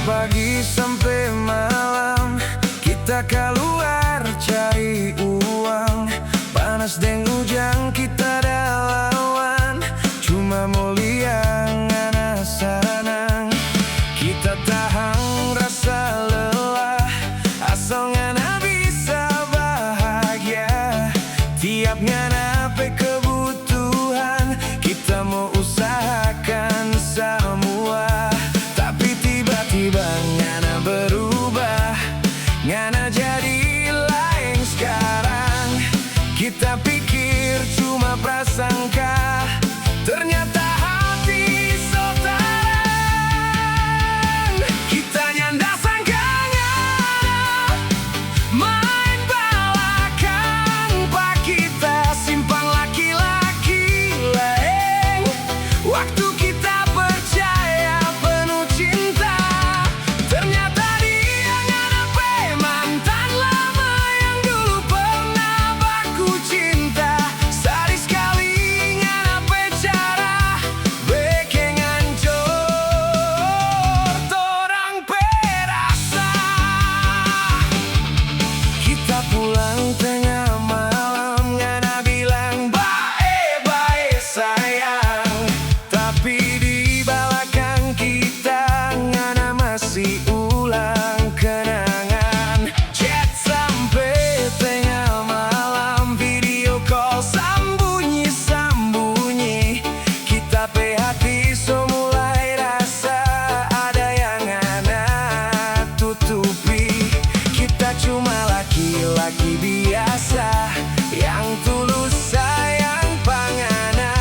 pagi sampai malam kita keluar cari uang. Panas dan hujan kita dah lawan, cuma mulia ngana sanang. Kita tahan rasa lelah asal ngana bisa bahagia. Tiap ngana pe kebutuhan kita mau usahakan semua. Tapi tiba-tiba ngana berubah, ngana jadi lain sekarang. Kita pikir cuma prasangka, ternyata hati sotarang. Kita nyanda sangka ngana main balakang, pak kita simpang laki-laki lain. Waktu kita percaya penuh cinta, ternyata dia ngana pe mantan lama yang dulu pernah baku cinta. Sadis sekali ngana pe cara bikin hancur torang pe rasa. Kita pulang tengah malam, ngana bilang bae-bae sayang. Tapi di belakang kita ngana masih ulang kenangan. Chat sampai tengah malam, video call sambunyi-sambunyi. Kita pe hati so mulai rasa ada yang ngana tutupi. Kita cuma laki-laki biasa yang tulus sayang pangana.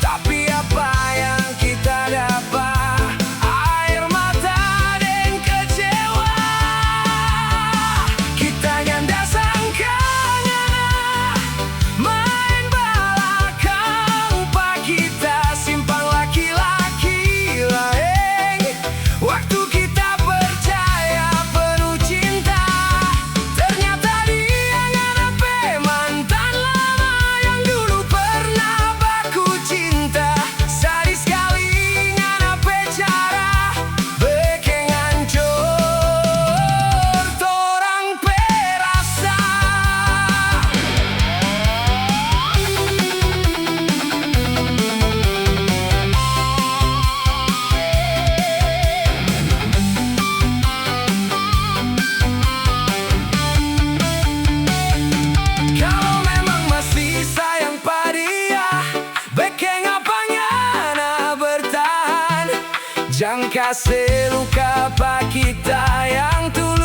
Tapi apa yang kita dapat? Air mata dan kecewa. Kita nyanda sangka ngana main balakang, pak kita simpang laki-laki lain. Waktu kita percaya penuh cinta, ternyata dia ngana pe mantan lama yang dulu pernah baku cinta. Sadis sekali ngana pe cara bikin hancur torang pe rasa. Kalau memang masih sayang pada bikin apa ngana bertahan. Jangan kasih luka pak kita yang tulus.